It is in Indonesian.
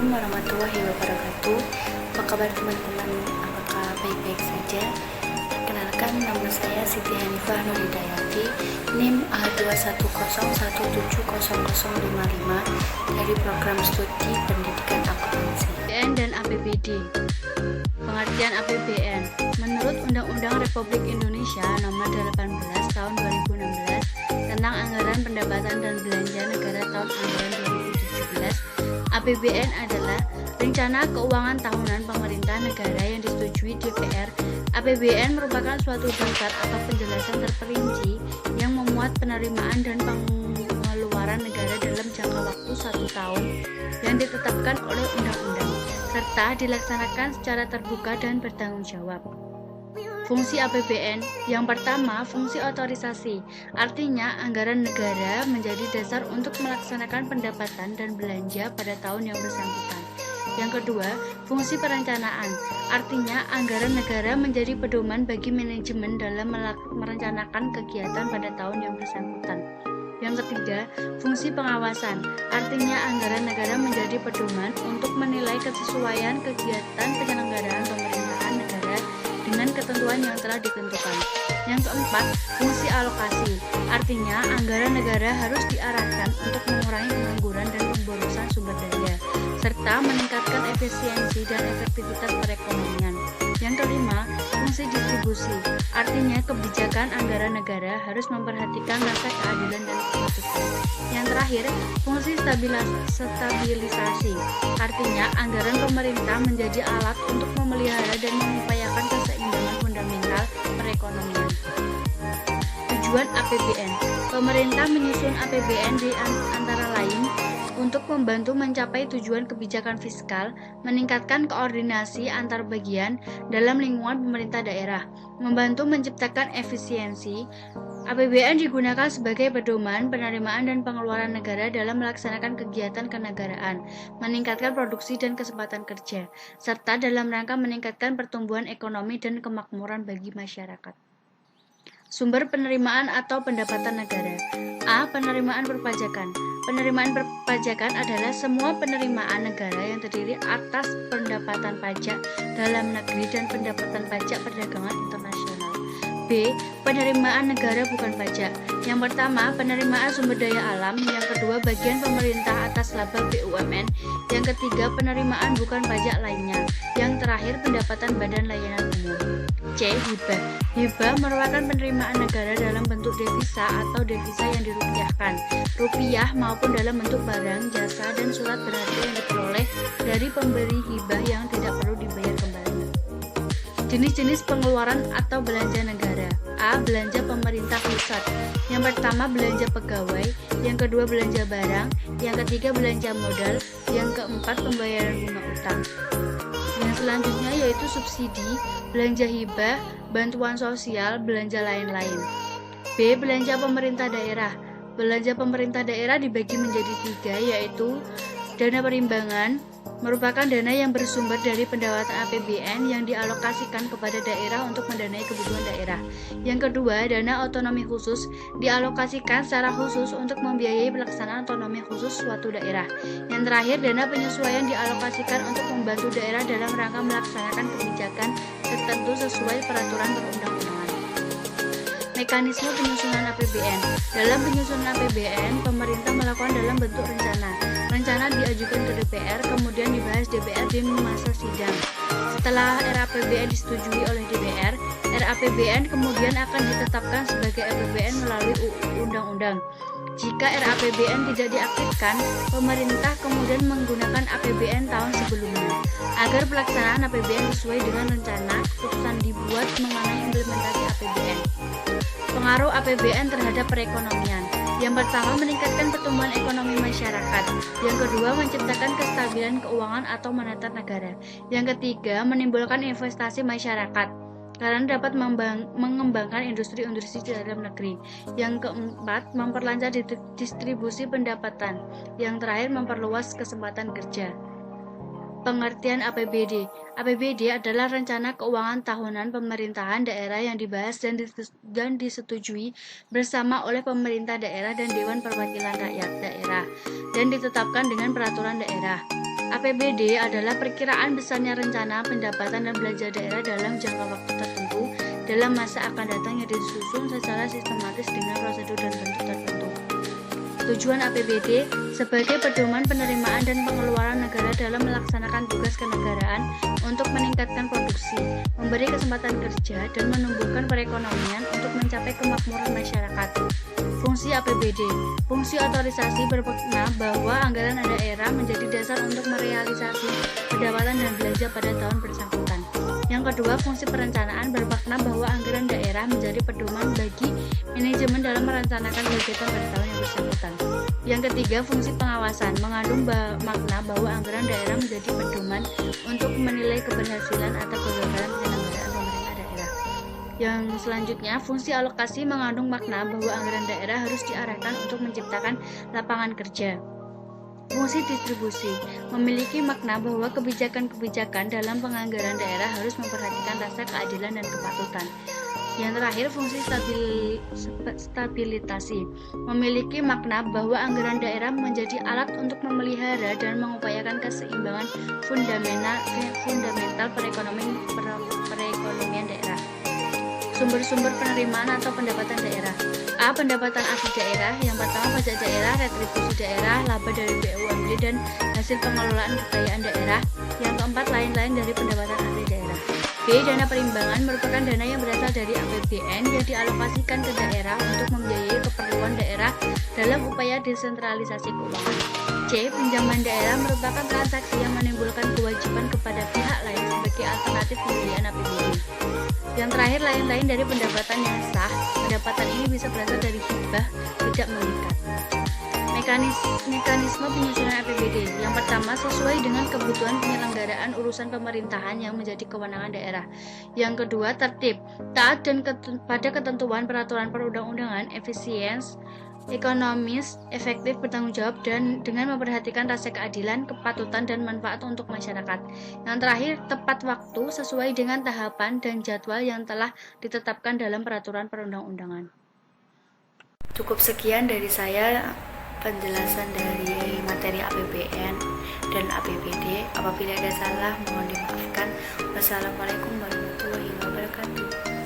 Assalamualaikum warahmatullahi wabarakatuh. Apa kabar teman-teman? Apakah baik-baik saja? Perkenalkan, nama saya Siti Hanifah Nurhidayati, NIM A210170055 dari program studi pendidikan akuntansi. APBN dan APBD. Pengertian APBN menurut Undang-Undang Republik Indonesia Nomor 18 Tahun 2016 tentang Anggaran Pendapatan dan Belanja Negara tahun anggaran 2017, APBN adalah rencana keuangan tahunan pemerintah negara yang disetujui DPR. APBN merupakan suatu daftar atau penjelasan terperinci yang memuat penerimaan dan pengeluaran negara dalam jangka waktu 1 tahun yang ditetapkan oleh undang-undang, serta dilaksanakan secara terbuka dan bertanggung jawab. Fungsi APBN yang pertama, fungsi otorisasi, artinya anggaran negara menjadi dasar untuk melaksanakan pendapatan dan belanja pada tahun yang bersangkutan. Yang kedua, fungsi perencanaan, artinya anggaran negara menjadi pedoman bagi manajemen dalam merencanakan kegiatan pada tahun yang bersangkutan. Yang ketiga, fungsi pengawasan, artinya anggaran negara menjadi pedoman untuk menilai kesesuaian kegiatan penyelenggaraan pemerintahan negara dengan ketentuan yang telah ditentukan. Yang keempat, fungsi alokasi, artinya anggaran negara harus diarahkan untuk mengurangi pengangguran dan pemborosan sumber daya, serta meningkatkan efisiensi dan efektivitas perekonomian. Yang kelima, fungsi distribusi, artinya kebijakan anggaran negara harus memperhatikan rasa keadilan dan kepatutan. Yang terakhir, fungsi stabilisasi, artinya anggaran pemerintah menjadi alat untuk memelihara dan mengupayakan keseimbangan fundamental perekonomian. Tujuan APBN. Pemerintah menyusun APBN di antara lain untuk membantu mencapai tujuan kebijakan fiskal, meningkatkan koordinasi antar bagian dalam lingkungan pemerintah daerah, membantu menciptakan efisiensi. APBN digunakan sebagai pedoman penerimaan dan pengeluaran negara dalam melaksanakan kegiatan kenegaraan, meningkatkan produksi dan kesempatan kerja, serta dalam rangka meningkatkan pertumbuhan ekonomi dan kemakmuran bagi masyarakat. Sumber penerimaan atau pendapatan negara. A. Penerimaan perpajakan. Penerimaan perpajakan adalah semua penerimaan negara yang terdiri atas pendapatan pajak dalam negeri dan pendapatan pajak perdagangan internasional. B. Penerimaan negara bukan pajak. Yang pertama, penerimaan sumber daya alam. Yang kedua, bagian pemerintah atas laba BUMN. Yang ketiga, penerimaan bukan pajak lainnya. Yang terakhir, pendapatan badan layanan umum. C. Hibah. Hibah merupakan penerimaan negara dalam bentuk devisa atau devisa yang dirupiahkan, rupiah maupun dalam bentuk barang, jasa, dan surat berharga yang diperoleh dari pemberi hibah yang tidak perlu dibayar kembali. Jenis-jenis pengeluaran atau belanja negara. A. Belanja pemerintah pusat. Yang pertama, belanja pegawai. Yang kedua, belanja barang. Yang ketiga, belanja modal. Yang keempat, pembayaran bunga utang. Yang selanjutnya yaitu subsidi, belanja hibah, bantuan sosial, belanja lain-lain. B. Belanja pemerintah daerah. Belanja pemerintah daerah dibagi menjadi 3, yaitu dana perimbangan, merupakan dana yang bersumber dari pendapatan APBN yang dialokasikan kepada daerah untuk mendanai kebutuhan daerah. Yang kedua, dana otonomi khusus, dialokasikan secara khusus untuk membiayai pelaksanaan otonomi khusus suatu daerah. Yang terakhir, dana penyesuaian dialokasikan untuk membantu daerah dalam rangka melaksanakan kebijakan tertentu sesuai peraturan perundang-undangan. Mekanisme penyusunan APBN. Dalam penyusunan APBN, pemerintah melakukan dalam bentuk rencana. Rencana diajukan ke DPR, kemudian dibahas DPR di masa sidang. Setelah RAPBN disetujui oleh DPR, RAPBN kemudian akan ditetapkan sebagai APBN melalui undang-undang. Jika RAPBN tidak diaktifkan, pemerintah kemudian menggunakan APBN tahun sebelumnya. Agar pelaksanaan APBN sesuai dengan rencana, keputusan dibuat mengenai implementasi APBN. Pengaruh APBN terhadap perekonomian. Yang pertama, meningkatkan pertumbuhan ekonomi masyarakat. Yang kedua, menciptakan kestabilan keuangan atau moneter negara. Yang ketiga, menimbulkan investasi masyarakat karena dapat mengembangkan industri-industri di dalam negeri. Yang keempat, memperlancar distribusi pendapatan. Yang terakhir, memperluas kesempatan kerja. Pengertian APBD. APBD adalah rencana keuangan tahunan pemerintahan daerah yang dibahas dan disetujui bersama oleh pemerintah daerah dan Dewan Perwakilan Rakyat daerah dan ditetapkan dengan peraturan daerah. APBD adalah perkiraan besarnya rencana pendapatan dan belanja daerah dalam jangka waktu tertentu dalam masa akan datang yang disusun secara sistematis dengan prosedur dan bentuk tertentu. Tujuan APBD sebagai pedoman penerimaan dan pengeluaran negara dalam melaksanakan tugas kenegaraan untuk meningkatkan produksi, memberi kesempatan kerja, dan menumbuhkan perekonomian untuk mencapai kemakmuran masyarakat. Fungsi APBD. Fungsi otorisasi bermakna bahwa anggaran daerah menjadi dasar untuk merealisasi pendapatan dan belanja pada tahun bersangkutan. Yang kedua, fungsi perencanaan bermakna bahwa anggaran daerah menjadi pedoman bagi manajemen dalam merencanakan kegiatan pada tahun yang bersangkutan. Yang ketiga, fungsi pengawasan mengandung makna bahwa anggaran daerah menjadi pedoman untuk menilai keberhasilan atau kegagalan penyelenggaraan pemerintah daerah. Yang selanjutnya, fungsi alokasi mengandung makna bahwa anggaran daerah harus diarahkan untuk menciptakan lapangan kerja. Fungsi distribusi memiliki makna bahwa kebijakan-kebijakan dalam penganggaran daerah harus memperhatikan rasa keadilan dan kepatutan. Yang terakhir, fungsi stabilitasi memiliki makna bahwa anggaran daerah menjadi alat untuk memelihara dan mengupayakan keseimbangan fundamental perekonomian daerah. Sumber-sumber penerimaan atau pendapatan daerah. A. Pendapatan asli daerah. Yang pertama, pajak daerah, retribusi daerah, laba dari BUMD dan hasil pengelolaan kekayaan daerah. Yang keempat, lain-lain dari pendapatan asli daerah. B. Dana perimbangan merupakan dana yang berasal dari APBN yang dialokasikan ke daerah untuk membiayai keperluan daerah dalam upaya desentralisasi keuangan. C. Pinjaman daerah merupakan transaksi yang menimbulkan kewajiban kepada pihak lain sebagai alternatif pembiayaan APBD. Yang terakhir, lain-lain dari pendapatan yang sah. Pendapatan ini bisa berasal dari hibah, tidak mengikat. Mekanisme penyusunan APBD. Yang pertama, sesuai dengan kebutuhan penyelenggaraan urusan pemerintahan yang menjadi kewenangan daerah. Yang kedua, tertib, taat dan pada ketentuan peraturan perundang-undangan, efisiens, ekonomis, efektif, bertanggung jawab, dan dengan memperhatikan rasa keadilan, kepatutan, dan manfaat untuk masyarakat. Yang terakhir, tepat waktu sesuai dengan tahapan dan jadwal yang telah ditetapkan dalam peraturan perundang-undangan. Cukup sekian dari saya penjelasan dari materi APBN dan APBD. Apabila ada salah, mohon dimaafkan. Wassalamualaikum warahmatullahi wabarakatuh.